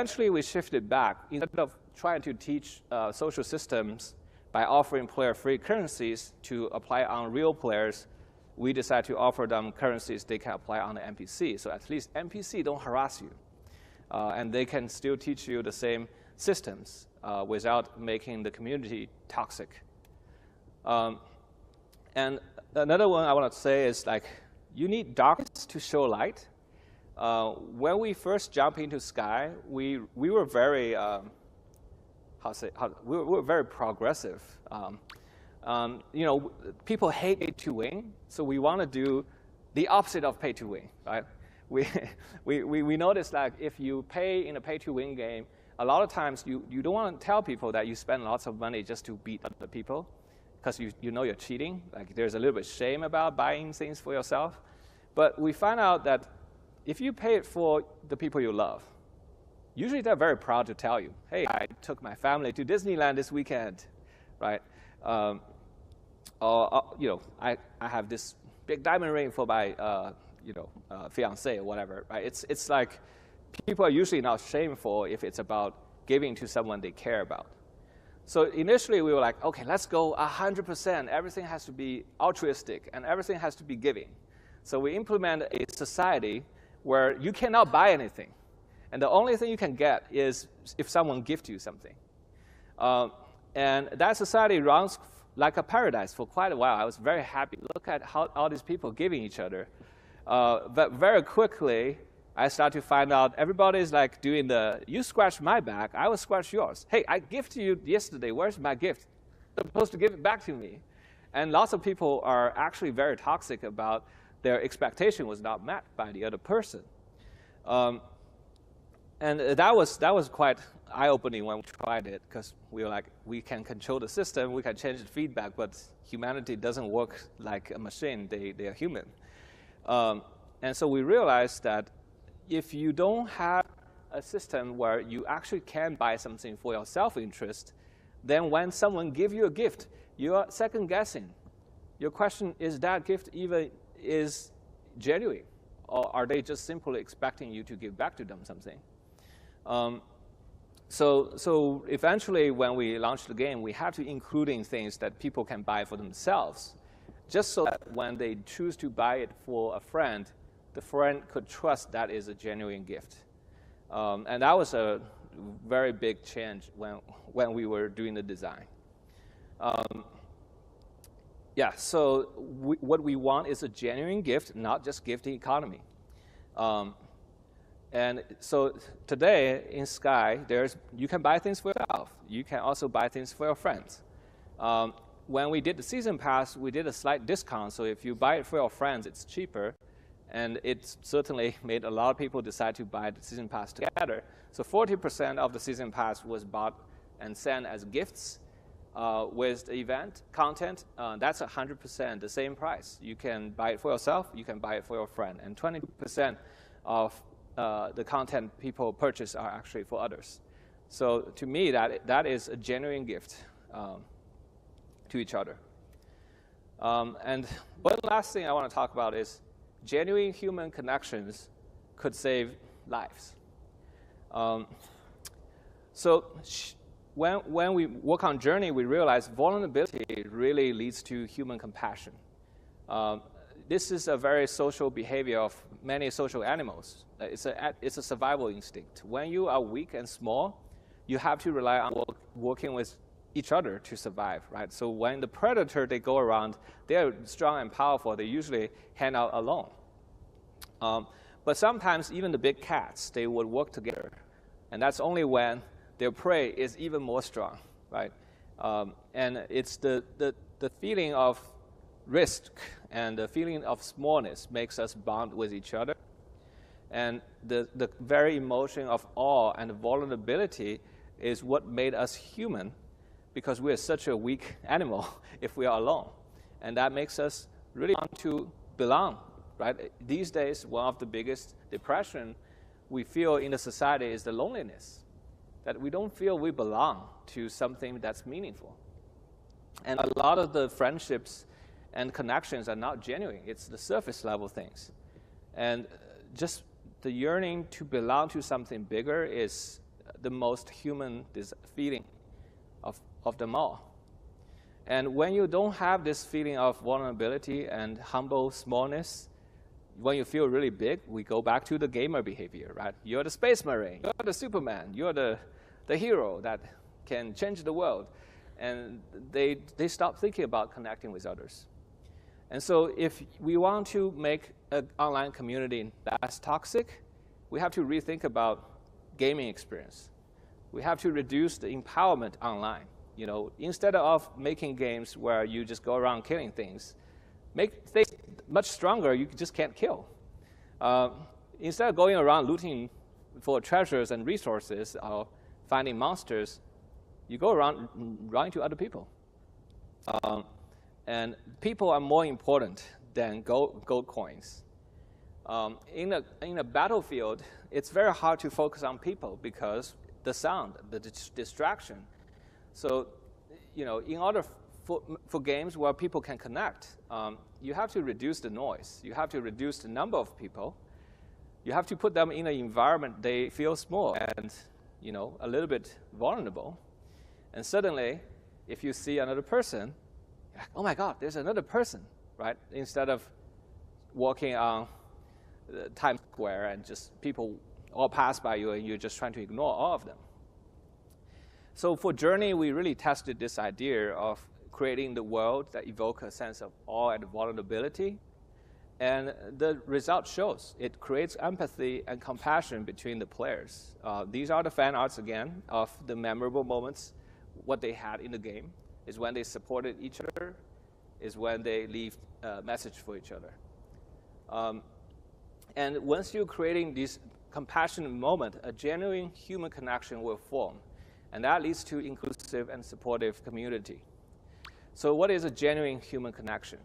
eventually we shifted back. Instead of trying to teach social systems by offering player-free currencies to apply on real players, we decided to offer them currencies they can apply on the NPC. So at least NPC don't harass you. And they can still teach you the same systems without making the community toxic. And another one I want to say is like, you need darkness to show light. When we first jumped into Sky, we were very, we were very progressive. You know, people hate pay to win, so we want to do the opposite of pay to win, right? We noticed that if you pay in a pay to win game, a lot of times you don't want to tell people that you spend lots of money just to beat other people, because you know you're cheating. Like there's a little bit of shame about buying things for yourself. But we find out that if you pay it for the people you love, usually they're very proud to tell you, hey, I took my family to Disneyland this weekend, right? Or you know, I have this big diamond ring for my you know, fiance or whatever, right? It's like people are usually not shameful if it's about giving to someone they care about. So initially we were like, okay, let's go 100%. Everything has to be altruistic and everything has to be giving. So we implement a society where you cannot buy anything. And the only thing you can get is if someone gives you something. And that society runs like a paradise for quite a while. I was very happy. Look at how all these people giving each other. But very quickly, I started to find out everybody's like doing the, you scratch my back, I will scratch yours. Hey, I gifted you yesterday. Where's my gift? You're supposed to give it back to me. And lots of people are actually very toxic about their expectation was not met by the other person. And that was quite eye-opening when we tried it, because we were like, we can control the system, we can change the feedback, but humanity doesn't work like a machine. They are human. And so we realized that if you don't have a system where you actually can buy something for your self-interest, then when someone gives you a gift, you are second-guessing. Your question is that gift even is genuine, or are they just simply expecting you to give back to them something? So eventually, when we launched the game, we had to including things that people can buy for themselves, just so that when they choose to buy it for a friend, the friend could trust that is a genuine gift. And that was a very big change when we were doing the design. Yeah, so what we want is a genuine gift, not just gifting economy. And so today in Sky, you can buy things for yourself. You can also buy things for your friends. When we did the season pass, we did a slight discount. So if you buy it for your friends, it's cheaper. And it certainly made a lot of people decide to buy the season pass together. So 40% of the season pass was bought and sent as gifts. With the event content, that's 100% the same price. You can buy it for yourself, you can buy it for your friend. And 20% of the content people purchase are actually for others. So to me, that is a genuine gift to each other. And one last thing I want to talk about is genuine human connections could save lives. When we work on Journey, we realize vulnerability really leads to human compassion. This is a very social behavior of many social animals. It's a survival instinct. When you are weak and small, you have to rely on working with each other to survive, right? So when the predator, they go around, they're strong and powerful. They usually hang out alone. But sometimes even the big cats, they would work together. And that's only when their prey is even more strong, right? And it's the feeling of risk and the feeling of smallness makes us bond with each other. And the very emotion of awe and vulnerability is what made us human, because we are such a weak animal if we are alone. And that makes us really want to belong, right? These days, one of the biggest depression we feel in the society is the loneliness, that we don't feel we belong to something that's meaningful. And a lot of the friendships and connections are not genuine. It's the surface level things. And just the yearning to belong to something bigger is the most human feeling of them all. And when you don't have this feeling of vulnerability and humble smallness, when you feel really big, we go back to the gamer behavior, right? You're the space marine, you're the Superman, you're the hero that can change the world. And they stop thinking about connecting with others. And so if we want to make an online community less toxic, we have to rethink about gaming experience. We have to reduce the empowerment online. You know, instead of making games where you just go around killing things, make things much stronger you just can't kill. Instead of going around looting for treasures and resources or finding monsters, you go around running to other people. And people are more important than gold coins. In a battlefield, it's very hard to focus on people because the sound, the distraction. So, you know, in order for games where people can connect, you have to reduce the noise. You have to reduce the number of people. You have to put them in an environment they feel small and, you know, a little bit vulnerable. And suddenly, if you see another person, you're like, oh my God, there's another person, right? Instead of walking on Times Square and just people all pass by you and you're just trying to ignore all of them. So for Journey, we really tested this idea of creating the world that evokes a sense of awe and vulnerability. And the result shows. It creates empathy and compassion between the players. These are the fan arts, again, of the memorable moments, what they had in the game, is when they supported each other, is when they leave a message for each other. And once you're creating this compassionate moment, a genuine human connection will form. And that leads to inclusive and supportive community. So what is a genuine human connection?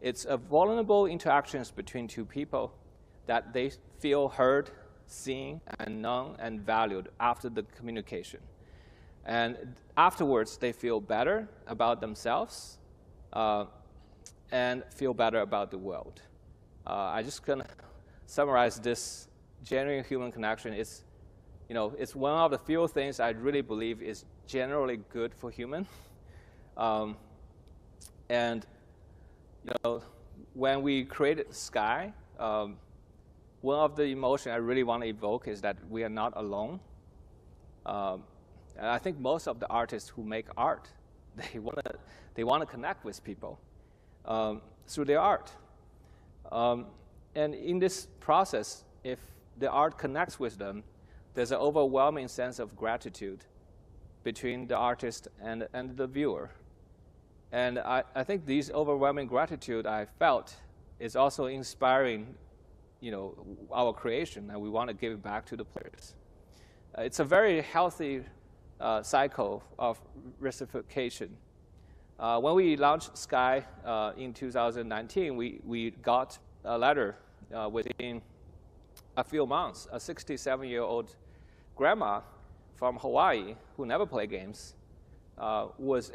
It's a vulnerable interactions between two people that they feel heard, seen, and known, and valued after the communication. And afterwards, they feel better about themselves and feel better about the world. I'm just going to summarize this genuine human connection. It's, you know, it's one of the few things I really believe is generally good for human. And, you know, when we created Sky, one of the emotions I really want to evoke is that we are not alone. And I think most of the artists who make art, they want to connect with people through their art. And in this process, if the art connects with them, there's an overwhelming sense of gratitude between the artist and the viewer. And I think this overwhelming gratitude I felt is also inspiring, you know, our creation, and we want to give it back to the players. It's a very healthy cycle of reciprocation. When we launched Sky in 2019, we got a letter within a few months. A 67-year-old grandma from Hawaii who never played games was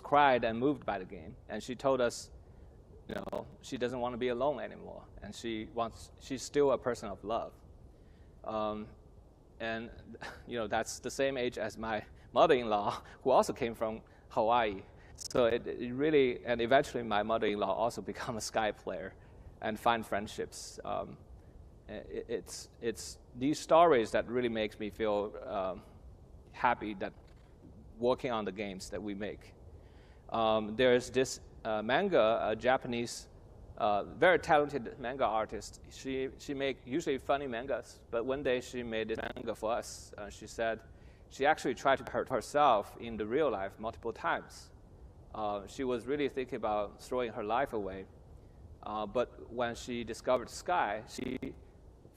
cried and moved by the game, and she told us, you know, she doesn't want to be alone anymore, and she's still a person of love. And you know, that's the same age as my mother-in-law, who also came from Hawaii. So it really, and eventually my mother-in-law also became a Sky player and find friendships. It's these stories that really makes me feel happy that working on the games that we make. There's this manga, a Japanese, very talented manga artist. She make usually funny mangas, but one day she made a manga for us. She said she actually tried to hurt herself in the real life multiple times. She was really thinking about throwing her life away. But when she discovered Sky, she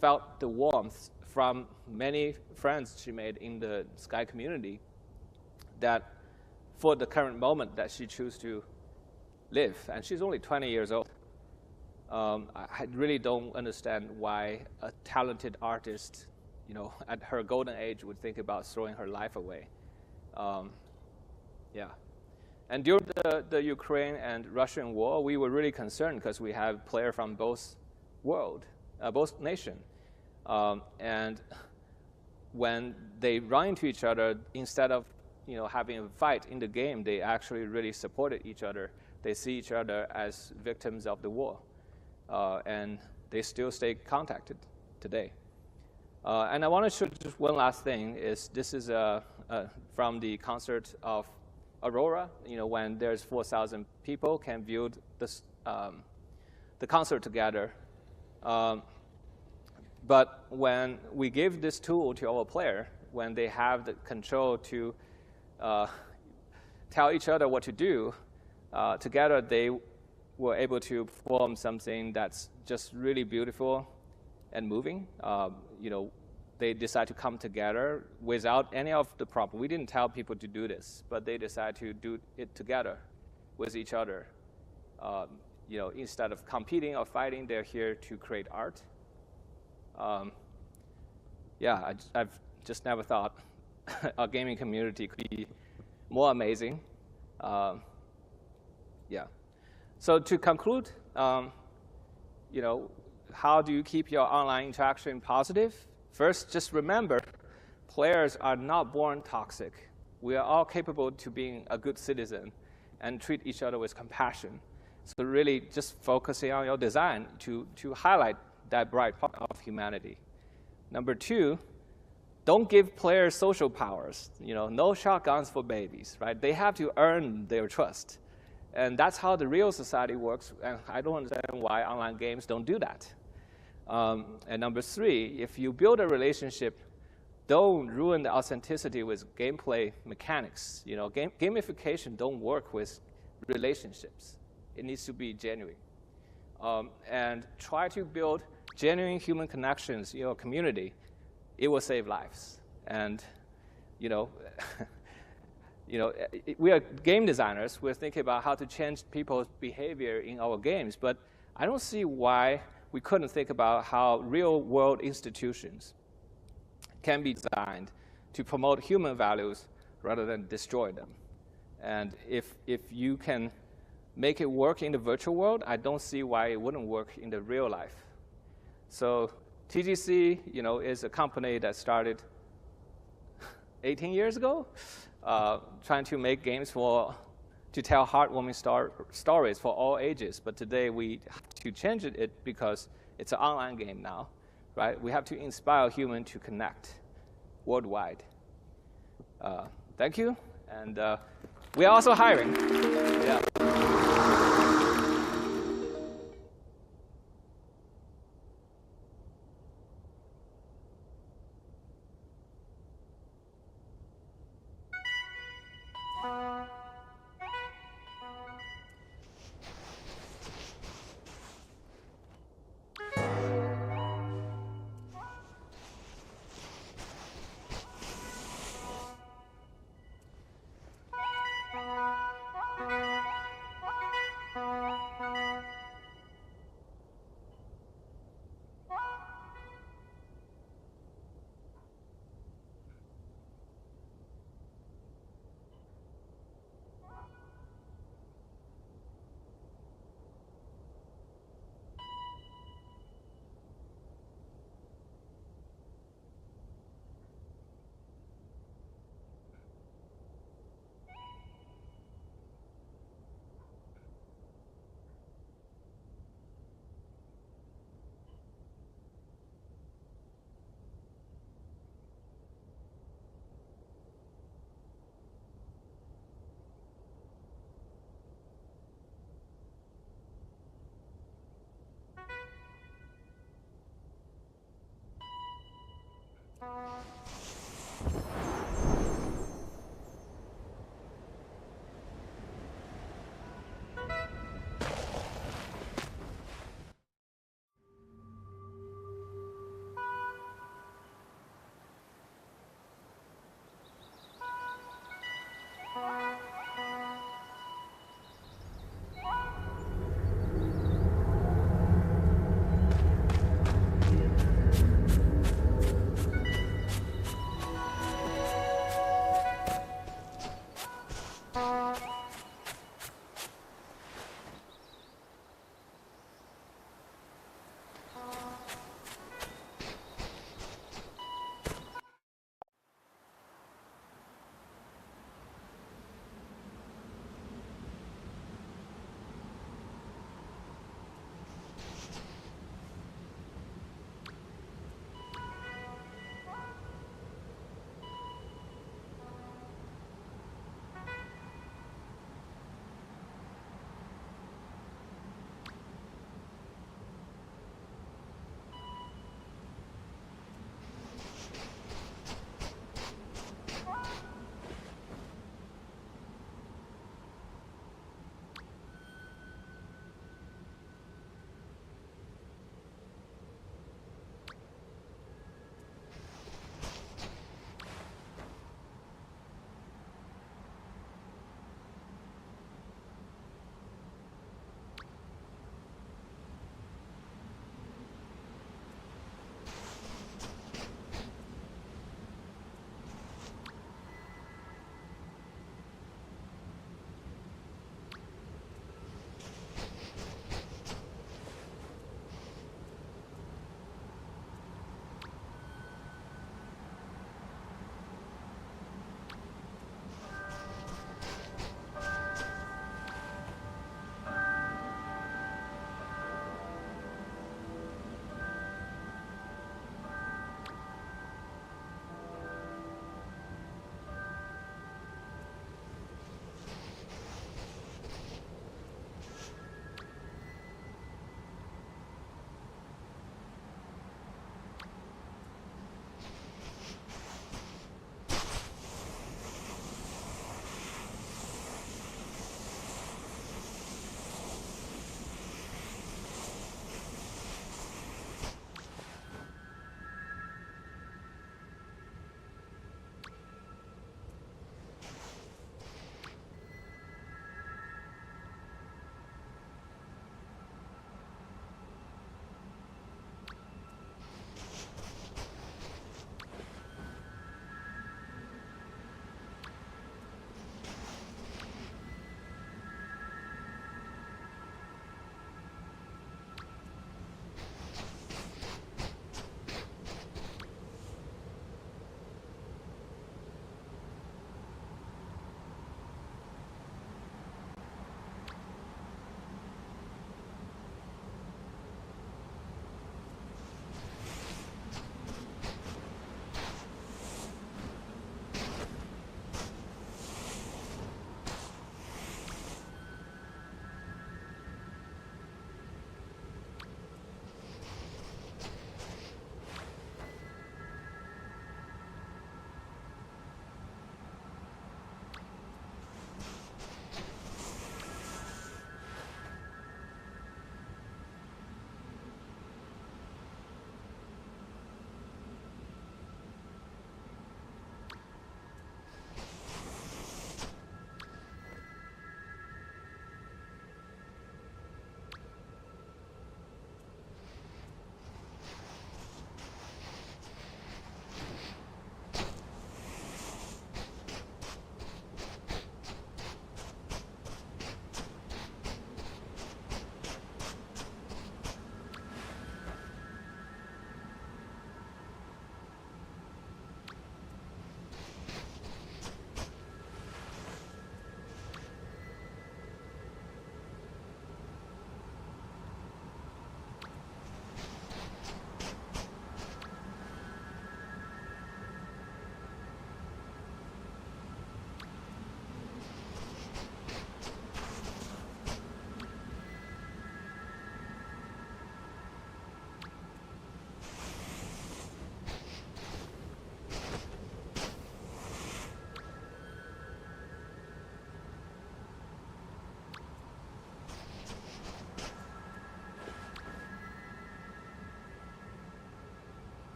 felt the warmth from many friends she made in the Sky community that for the current moment that she chose to live. And she's only 20 years old. I really don't understand why a talented artist, you know, at her golden age would think about throwing her life away. Yeah. And during the Ukraine and Russian war, we were really concerned because we have players from both nations. And when they run into each other, instead of having a fight in the game, they actually really supported each other. They see each other as victims of the war, and they still stay contacted today. And I want to show just one last thing. This is from the concert of Aurora. When there's 4,000 people can view this, the concert together. But when we give this tool to our player, when they have the control to tell each other what to do, together they were able to form something that's just really beautiful and moving. They decide to come together without any of the problem. We didn't tell people to do this, but they decide to do it together with each other. Instead of competing or fighting, they're here to create art. I've just never thought our gaming community could be more amazing. So to conclude, how do you keep your online interaction positive? First, just remember, players are not born toxic. We are all capable to being a good citizen and treat each other with compassion. So really just focusing on your design to highlight that bright part of humanity. Number two, don't give players social powers. No shotguns for babies, right? They have to earn their trust. And that's how the real society works, and I don't understand why online games don't do that. And number three, if you build a relationship, don't ruin the authenticity with gameplay mechanics. Gamification don't work with relationships. It needs to be genuine. And try to build genuine human connections in your community. It will save lives. And we are game designers. We're thinking about how to change people's behavior in our games, but I don't see why we couldn't think about how real-world institutions can be designed to promote human values rather than destroy them. And if you can make it work in the virtual world, I don't see why it wouldn't work in the real life. So TGC, is a company that started 18 years ago, trying to make games to tell heartwarming stories for all ages. But today we have to change it because it's an online game now, right? We have to inspire humans to connect worldwide. Thank you. And we are also hiring. Yeah.